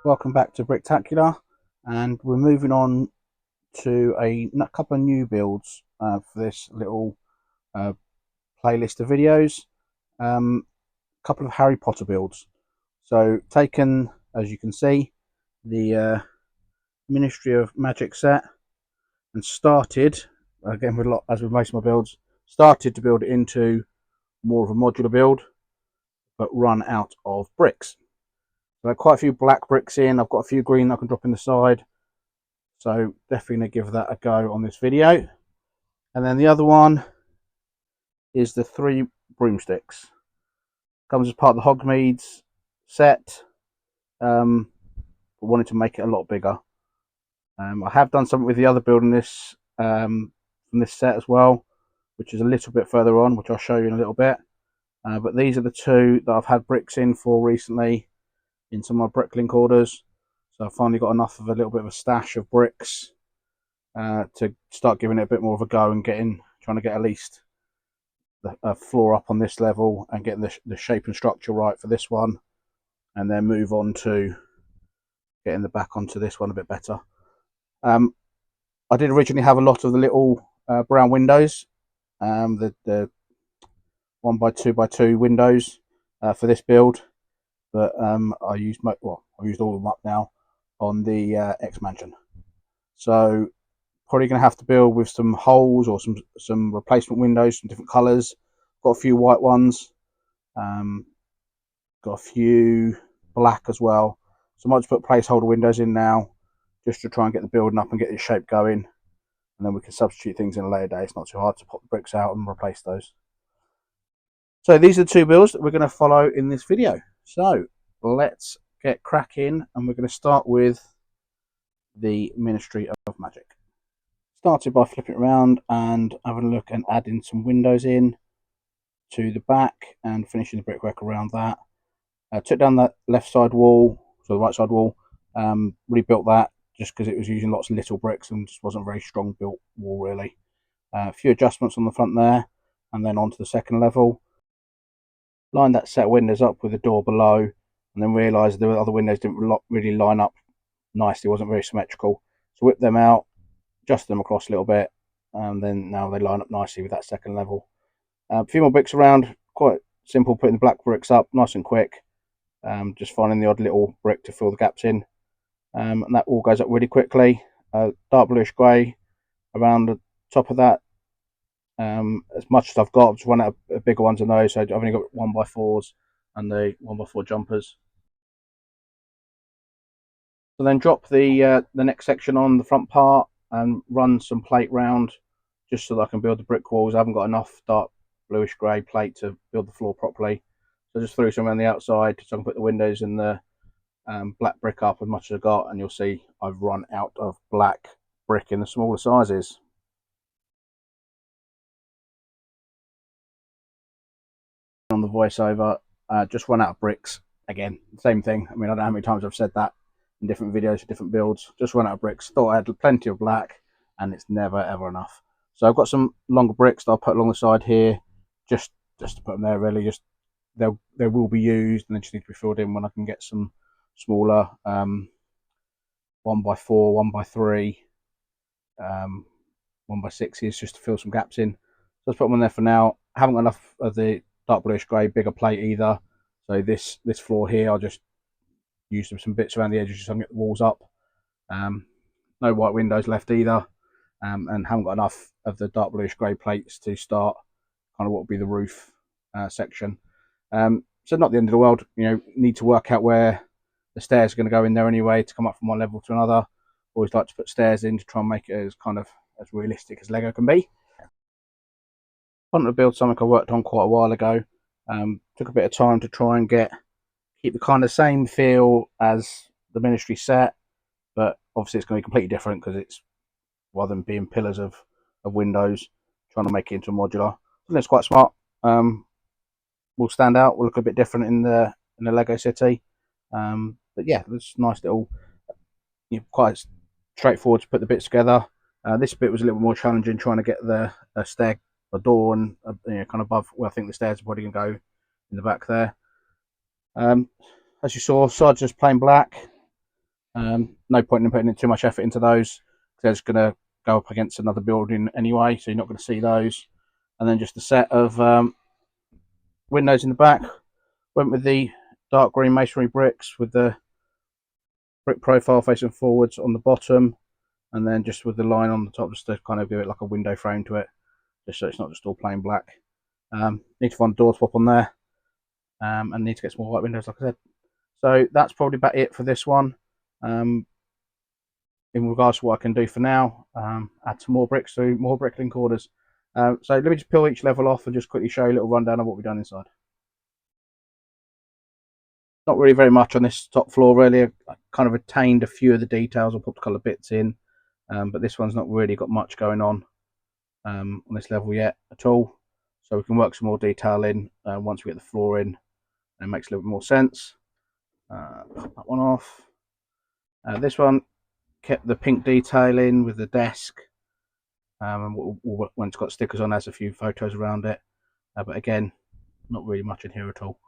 Welcome back to Bricktacular, and we're moving on to a couple of new builds for this little uh, playlist of videos. A couple of Harry Potter builds. So, taken, as you can see, the Ministry of Magic set and started, again, as with most of my builds, started to build it into more of a modular build, but run out of bricks. So, I have quite a few black bricks in, I've got a few green I can drop in the side. So definitely going to give that a go on this video. And then the other one is the Three Broomsticks. Comes as part of the Hogsmeade's set. But wanted to make it a lot bigger. I have done something with the other build in this from this set as well, which is a little bit further on, which I'll show you in a little bit. But these are the two that I've had bricks in for recently in some of my bricklink orders. So I've finally got enough of a little bit of a stash of bricks to start giving it a bit more of a go and trying to get at least the floor up on this level and getting the shape and structure right for this one, and then move on to getting the back onto this one a bit better. I did originally have a lot of the little brown windows, the 1x2x2 windows for this build, but I used all of them up now on the X Mansion. So probably going to have to build with some holes or some replacement windows, some different colours. Got a few white ones, got a few black as well. So I might just put placeholder windows in now, just to try and get the building up and get its shape going, and then we can substitute things in a later day. It's not too hard to pop the bricks out and replace those. So these are the two builds that we're going to follow in this video. So let's get cracking, and we're going to start with the Ministry of Magic. Started by flipping it around and having a look and adding some windows in to the back and finishing the brickwork around that. Took down that left side wall, so the right side wall, rebuilt that just because it was using lots of little bricks and just wasn't a very strong built wall really. A few adjustments on the front there, and then onto the second level. Lined that set of windows up with the door below, and then realised the other windows didn't really line up nicely, wasn't very symmetrical. So whipped them out, adjust them across a little bit, and then now they line up nicely with that second level. A few more bricks around, quite simple, putting the black bricks up nice and quick, just finding the odd little brick to fill the gaps in, and that all goes up really quickly. Dark bluish grey around the top of that. As much as I've got, I've just run out of bigger ones than those, so I've only got 1x4s and the 1x4 jumpers. So then drop the next section on the front part and run some plate round just so that I can build the brick walls. I haven't got enough dark bluish grey plate to build the floor properly, so I just threw some around the outside so I can put the windows and the black brick up as much as I got, and you'll see I've run out of black brick in the smaller sizes. On the voiceover, just run out of bricks again. Same thing. I mean, I don't know how many times I've said that in different videos for different builds. Just run out of bricks. Thought I had plenty of black, and it's never ever enough. So I've got some longer bricks that I'll put along the side here, just to put them there. Really, just they will be used, and they just need to be filled in when I can get some smaller 1x4, 1x3, 1x6s just to fill some gaps in. So let's put them on there for now. I haven't got enough of the dark bluish grey bigger plate either, so this floor here I'll just use some bits around the edges just so I can get the walls up. No white windows left either, and haven't got enough of the dark bluish grey plates to start kind of what will be the roof section. So not the end of the world, you know. Need to work out where the stairs are going to go in there anyway to come up from one level to another. Always like to put stairs in to try and make it as kind of as realistic as Lego can be. Wanted to build something I worked on quite a while ago. Took a bit of time to try and keep the kind of same feel as the Ministry set, but obviously it's going to be completely different because it's, rather than being pillars of windows, trying to make it into a modular. I think it's quite smart. Will stand out. Will look a bit different in the Lego city. But yeah, it's nice little, quite straightforward to put the bits together. This bit was a little more challenging, trying to get the stair, a door, and kind of above where I think the stairs are probably going to go in the back there. As you saw, sides just plain black. No point in putting too much effort into those, because they're just going to go up against another building anyway, so you're not going to see those. And then just a set of windows in the back. Went with the dark green masonry bricks with the brick profile facing forwards on the bottom, and then just with the line on the top, just to kind of give it like a window frame to it, just so it's not just all plain black. Need to find a door swap on there, and need to get some more white windows, like I said. So that's probably about it for this one. In regards to what I can do for now, add some more bricks to more bricklink orders. So let me just peel each level off and just quickly show you a little rundown of what we've done inside. Not really very much on this top floor, really. I kind of retained a few of the details. I put the colour bits in, but this one's not really got much going on this level yet at all. So we can work some more detail in once we get the floor in, and it makes a little bit more sense. Pop that one off. This one kept the pink detail in with the desk, and when it's got stickers on, there's a few photos around it. But again, not really much in here at all.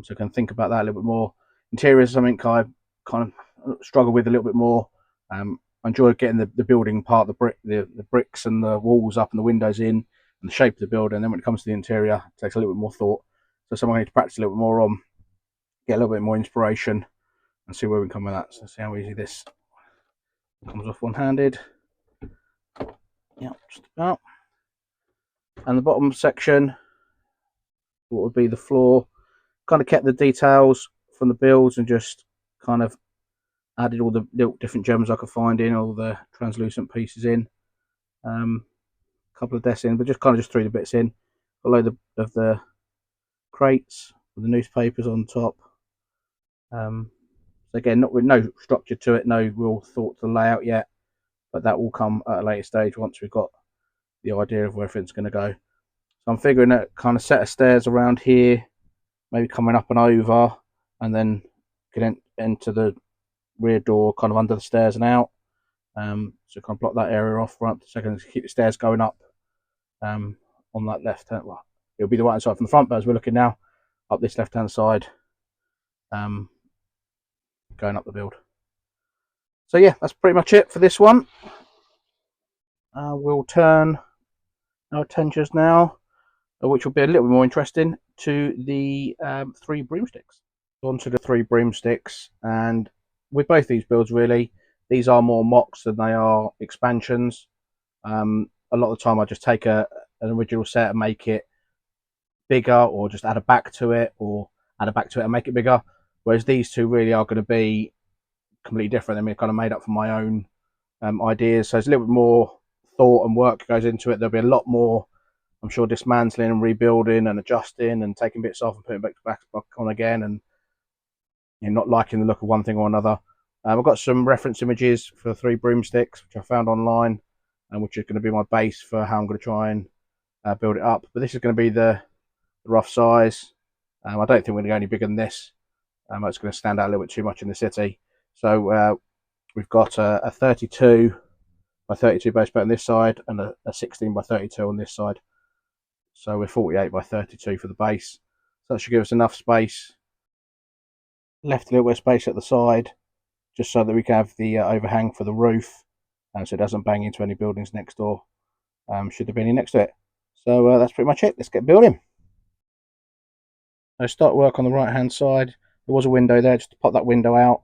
So I can think about that a little bit more. Interior is something I kind of struggle with a little bit more. I enjoy getting the building part, the bricks and the walls up and the windows in, and the shape of the building. And then when it comes to the interior, it takes a little bit more thought. So something I need to practice a little bit more on, get a little bit more inspiration, and see where we can come with that. So see how easy this comes off one-handed. Yeah, just about. And the bottom section, what would be the floor, kind of kept the details from the builds and just kind of added all the little different gems I could find in, all the translucent pieces in, a couple of desks in, but just kind of just threw the bits in. A load of the crates with the newspapers on top. So again, not with no structure to it, no real thought to the layout yet, but that will come at a later stage once we've got the idea of where everything's going to go. So I'm figuring a kind of set of stairs around here, maybe coming up and over, and then get into the rear door kind of under the stairs and out. So kind of block that area off right so I can keep the stairs going up on that left hand. Well, it'll be the right hand side from the front, but as we're looking now, up this left hand side, going up the build. So yeah, that's pretty much it for this one. We'll turn our attentions now, which will be a little bit more interesting, to the Three Broomsticks. On to the Three Broomsticks, and with both these builds, really, these are more MOCs than they are expansions. A lot of the time I just take an original set and make it bigger, or just add a back to it, or add a back to it and make it bigger. Whereas these two really are going to be completely different. I mean, kind of made up from my own ideas. So it's a little bit more thought and work goes into it. There'll be a lot more, I'm sure, dismantling and rebuilding and adjusting and taking bits off and putting back on again, and not liking the look of one thing or another. I've got some reference images for Three Broomsticks, which I found online, and which is going to be my base for how I'm going to try and build it up. But this is going to be the rough size. I don't think we're going to go any bigger than this. It's going to stand out a little bit too much in the city. So we've got a 32 by 32 base plate on this side, and a 16 by 32 on this side. So we're 48 by 32 for the base. So that should give us enough space. Left a little bit of space at the side, just so that we can have the overhang for the roof, so it doesn't bang into any buildings next door, should there be any next to it. So that's pretty much it. Let's get building. I start work on the right hand side. There was a window there, just to pop that window out,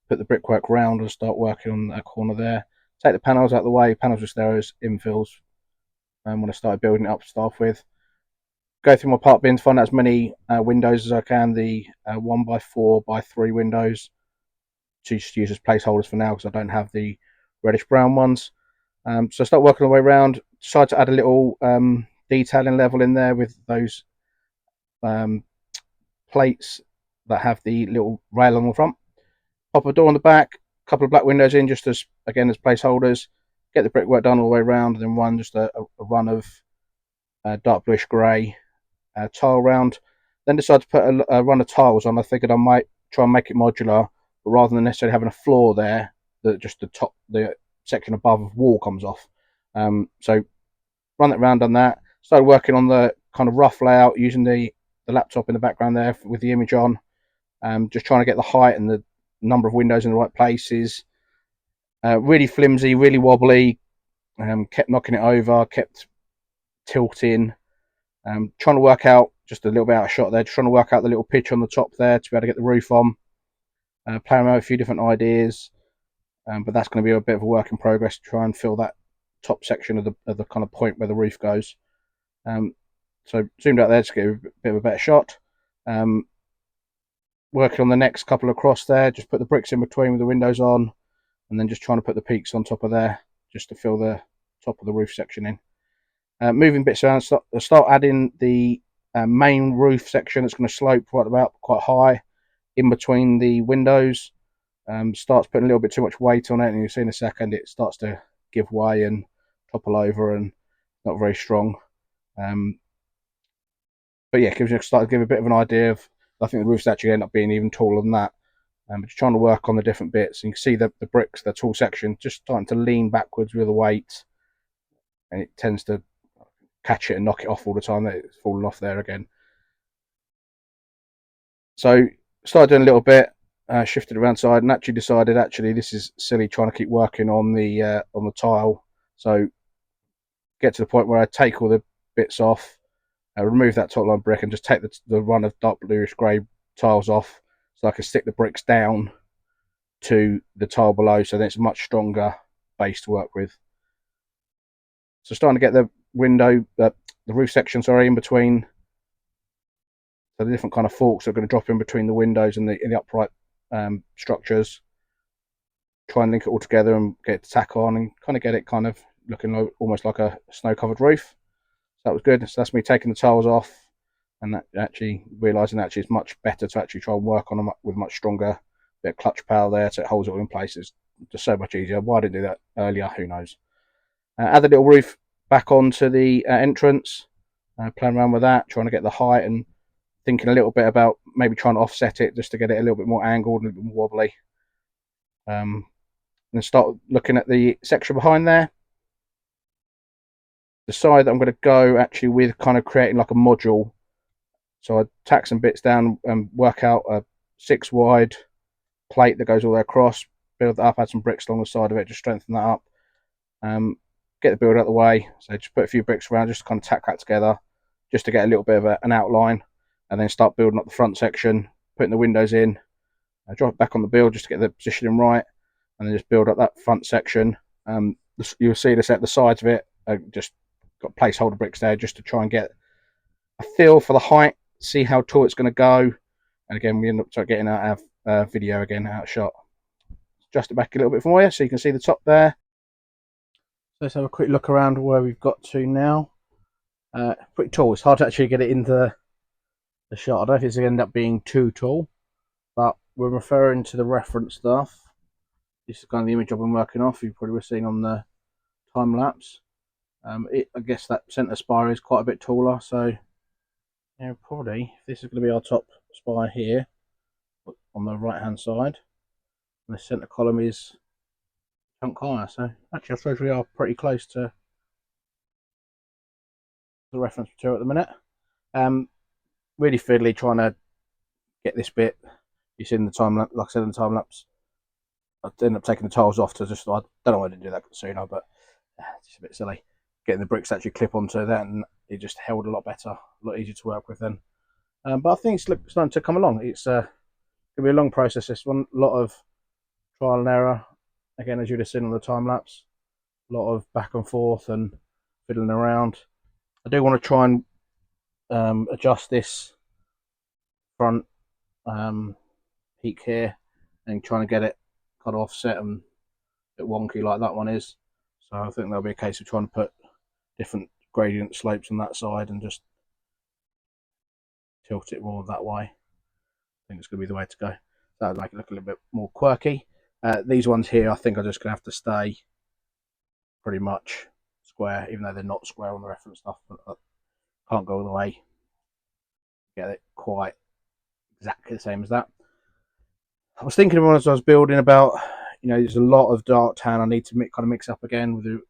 put the brickwork round and start working on that corner there. Take the panels out of the way. Panels just there as infills when I started building it up to start with. Go through my part bins, find out as many windows as I can, the 1x4 by 3 windows, to just use as placeholders for now because I don't have the reddish brown ones. So I start working my way around, decide to add a little detailing level in there with those plates that have the little rail on the front. Pop a door on the back, a couple of black windows in just as, again, as placeholders. Get the brickwork done all the way around, and then run just a run of dark bluish grey tile round. Then decide to put a run of tiles on. I figured I might try and make it modular, but rather than necessarily having a floor there, that just the section above of wall comes off. So run that round on that. Started working on the kind of rough layout using the laptop in the background there with the image on. Just trying to get the height and the number of windows in the right places. Really flimsy, really wobbly. Kept knocking it over, kept tilting. Trying to work out, just a little bit out of shot there, trying to work out the little pitch on the top there to be able to get the roof on. Playing around with a few different ideas, but that's going to be a bit of a work in progress to try and fill that top section of the kind of point where the roof goes. So zoomed out there to get a bit of a better shot. Working on the next couple across there, just put the bricks in between with the windows on, and then just trying to put the peaks on top of there just to fill the top of the roof section in. Moving bits around, start adding the main roof section that's going to slope quite high in between the windows. Starts putting a little bit too much weight on it, and you'll see in a second it starts to give way and topple over and not very strong. But yeah, start to give a bit of an idea of, I think the roof's actually end up being even taller than that. But just trying to work on the different bits. And you can see the bricks, the tall section, just starting to lean backwards with the weight, and it tends to catch it and knock it off all the time. It's falling off there again. So started doing a little bit, shifted around side, and actually decided this is silly trying to keep working on the tile. So get to the point where I take all the bits off, remove that top line brick, and just take the run of dark bluish grey tiles off, so I can stick the bricks down to the tile below, so then it's a much stronger base to work with. So starting to get the roof section, in between. So the different kind of forks are going to drop in between the windows and the upright structures. Try and link it all together and get it to tack on and kind of get it kind of looking almost like a snow-covered roof. So that was good. So that's me taking the tiles off, and that actually realising it's much better to actually try and work on them with much stronger bit of clutch power there, so it holds it all in place. It's just so much easier. Why I didn't do that earlier, who knows. Add the little roof back onto the entrance, playing around with that, trying to get the height, and thinking a little bit about maybe trying to offset it just to get it a little bit more angled and a little bit more wobbly. And start looking at the section behind there. Decide that I'm going to go actually with kind of creating like a module. So I tack some bits down and work out a 6 wide plate that goes all the way across, build that up, add some bricks along the side of it, just strengthen that up. Get the build out of the way, so just put a few bricks around just to kind of tack that together, just to get a little bit of an outline, and then start building up the front section, putting the windows in, drop it back on the build just to get the positioning right, and then just build up that front section. You'll see this at the sides of it, just got placeholder bricks there just to try and get a feel for the height, see how tall it's going to go, and again we end up getting out of video again, out of shot. Adjust it back a little bit for you so you can see the top there. So let's have a quick look around where we've got to now. Pretty tall. It's hard to actually get it into the shot. I don't know if it's going to end up being too tall, but we're referring to the reference stuff. This is kind of the image I've been working off. You probably were seeing on the time lapse. I guess that centre spire is quite a bit taller, so yeah, probably if this is going to be our top spire here on the right hand side, and the centre column is a chunk higher. So actually, I suppose we are pretty close to the reference material at the minute. Really fiddly trying to get this bit. You see in the time lapse, like I said in the time lapse, I ended up taking the tiles off to just, I don't know why I didn't do that sooner, but it's just a bit silly. Getting the bricks to actually clip onto that, and it just held a lot better, a lot easier to work with then. But I think it's starting to come along. It's going to be a long process, this one. A lot of trial and error. Again, as you'd have seen on the time lapse, a lot of back and forth and fiddling around. I do want to try and adjust this front peak here and trying to get it kind of offset and a bit wonky like that one is. So I think there'll be a case of trying to put different gradient slopes on that side and just tilt it more that way. I think it's going to be the way to go. That would make it look a little bit more quirky. These ones here I think are just going to have to stay pretty much square, even though they're not square on the reference stuff. But I can't go all the way, get it quite exactly the same as that. I was thinking as I was building about, there's a lot of dark tan I need to kind of mix up again with the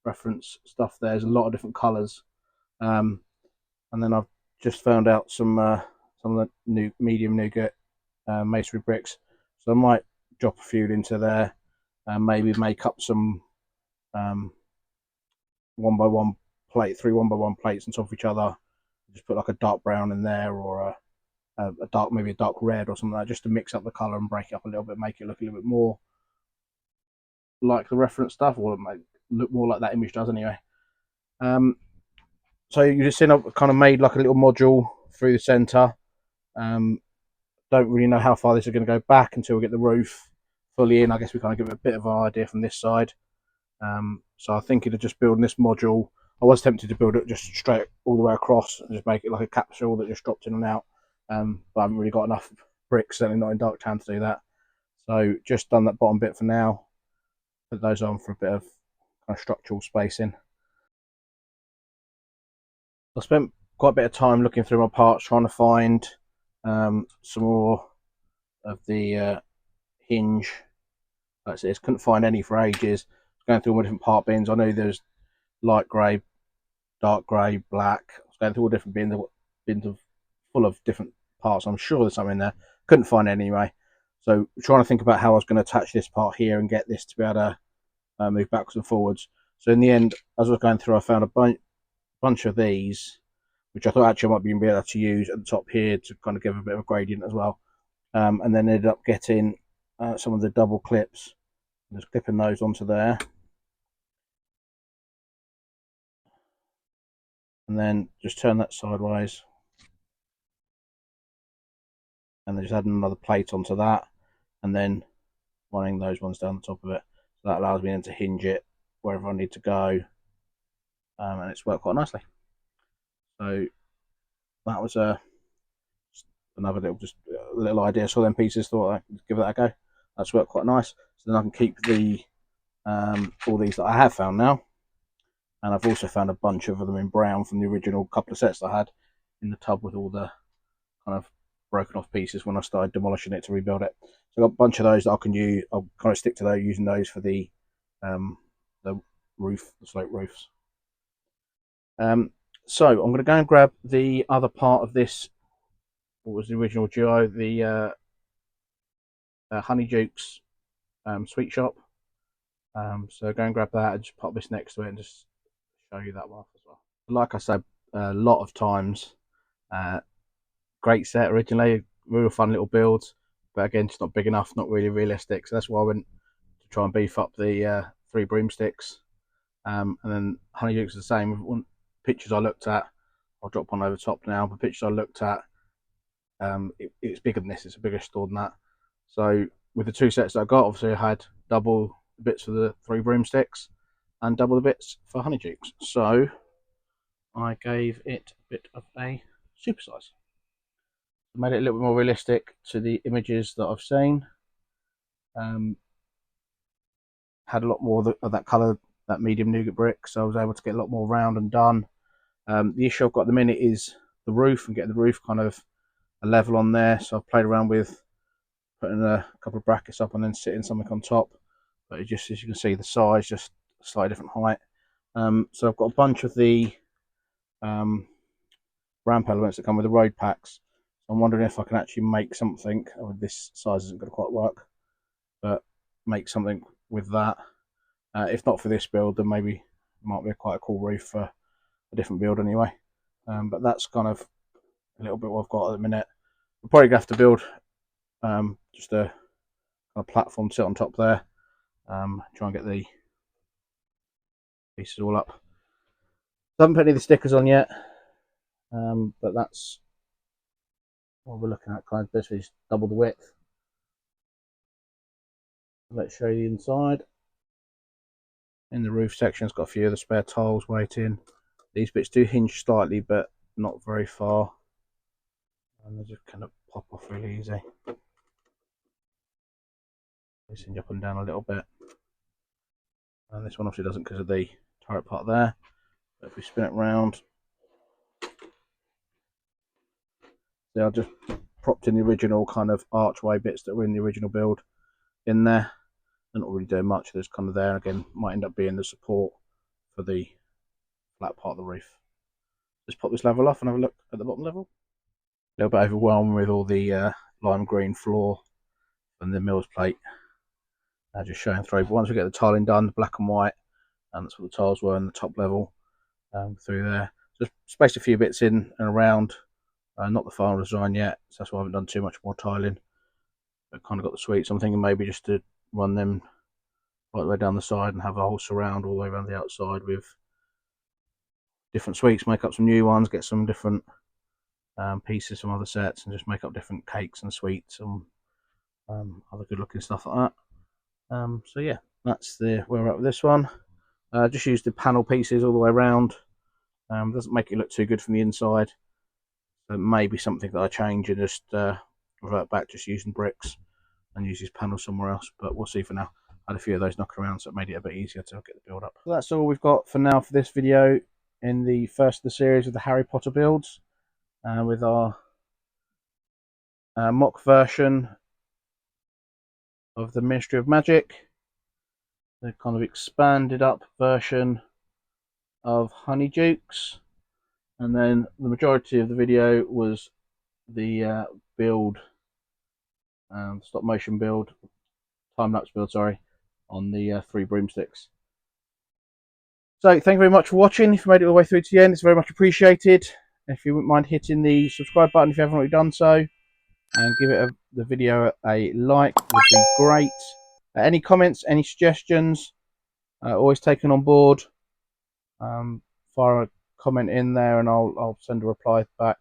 reference stuff. There's a lot of different colours, and then I've just found out some of the new medium nougat masonry bricks. So I might drop a few into there and maybe make up some 1x1 plate, 3 1x1 plates on top of each other. Just put like a dark brown in there, or a dark, maybe a dark red or something like that, just to mix up the colour and break it up a little bit, make it look a little bit more like the reference stuff, or look more like that image does anyway. So you just see I've kind of made like a little module through the centre. Don't really know how far this is going to go back until we get the roof fully in. I guess we kind of give it a bit of an idea from this side. So I think of just building this module. I was tempted to build it just straight all the way across and just make it like a capsule that just dropped in and out. But I haven't really got enough bricks, certainly not in Darktown, to do that. So just done that bottom bit for now. Put those on for a bit of kind of structural spacing. I spent quite a bit of time looking through my parts, trying to find some more of the hinge. Like I said, couldn't find any for ages. Going through all my different part bins. I know there's light grey, dark grey, black. I was going through all different bins of full of different parts. I'm sure there's something in there. Couldn't find it anyway. So trying to think about how I was going to attach this part here and get this to be able to move backwards and forwards. So in the end, as I was going through, I found a bunch of these, which I thought actually I might be able to use at the top here to kind of give a bit of a gradient as well. And then ended up getting some of the double clips, just clipping those onto there. And then just turn that sideways. And then just add another plate onto that. And then running those ones down the top of it. So that allows me then to hinge it wherever I need to go. And it's worked quite nicely. So that was another little idea. Saw them pieces, thought I'd give that a go. That's worked quite nice. So then I can keep the all these that I have found now. And I've also found a bunch of them in brown from the original couple of sets that I had in the tub with all the kind of broken off pieces when I started demolishing it to rebuild it. So I've got a bunch of those that I can use. I'll kind of stick to those, using those for the roof, the slope roofs. So I'm going to go and grab the other part of this. What was the original duo? The Honeydukes sweet shop. So go and grab that and just pop this next to it and just show you that one as well. Like I said, a lot of times, great set originally, real fun little builds, but again, just not big enough, not really realistic. So that's why I went to try and beef up the Three Broomsticks. And then Honeydukes is the same. Pictures I looked at, I'll drop one over top now, but pictures I looked at, it's bigger than this, it's a bigger store than that. So with the two sets that I got, obviously I had double the bits for the Three Broomsticks and double the bits for Honeydukes. So I gave it a bit of a supersize. Made it a little bit more realistic to the images that I've seen. Had a lot more of that colour, that medium nougat brick, so I was able to get a lot more round and done. The issue I've got at the minute is the roof and getting the roof kind of a level on there. So I've played around with putting a couple of brackets up and then sitting something on top. But it just, as you can see, the size just a slightly different height. So I've got a bunch of the ramp elements that come with the road packs. I'm wondering if I can actually make something. Oh, this size isn't going to quite work, but make something with that. If not for this build, then maybe it might be quite a cool roof for a different build anyway. But that's kind of a little bit what I've got at the minute. We're probably going to have to build just a kind of platform to sit on top there. Try and get the pieces all up. I haven't put any of the stickers on yet, but that's what we're looking at. Kind of basically just double the width. Let's show you the inside. In the roof section, it's got a few of the spare tiles waiting. These bits do hinge slightly, but not very far. And they just kind of pop off really easy. They hinge up and down a little bit. And this one obviously doesn't because of the turret part there. But if we spin it round, see, I just propped in the original kind of archway bits that were in the original build in there. They're not really doing much, they're just kind of there. Again, might end up being the support for the flat part of the roof. Just pop this level off and have a look at the bottom level. A little bit overwhelmed with all the lime green floor and the mills plate just showing through. But once we get the tiling done, black and white, and that's what the tiles were in the top level through there. Just spaced a few bits in and around, not the final design yet, so that's why I haven't done too much more tiling. But kind of got the suites. I'm thinking maybe just to run them right the way down the side and have a whole surround all the way around the outside with different suites, make up some new ones, get some different pieces from other sets, and just make up different cakes and sweets and other good looking stuff like that. So yeah, that's where we're at with this one. Just use the panel pieces all the way around. Doesn't make it look too good from the inside. So maybe something that I change and just revert back just using bricks and use this panel somewhere else, but we'll see for now. I had a few of those knocking around, so it made it a bit easier to get the build up. So that's all we've got for now for this video in the first of the series of the Harry Potter builds, with our MOC version of the Ministry of Magic, the kind of expanded up version of Honeydukes, and then the majority of the video was the build, stop motion build, time lapse build, sorry, on the Three Broomsticks. So thank you very much for watching. If you made it all the way through to the end, it's very much appreciated. If you wouldn't mind hitting the subscribe button if you haven't already done so, and give it the video a like, would be great. Any comments, any suggestions, always taken on board. Fire a comment in there and I'll send a reply back.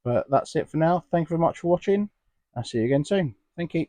But that's it for now. Thank you very much for watching. I'll see you again soon. Thank you.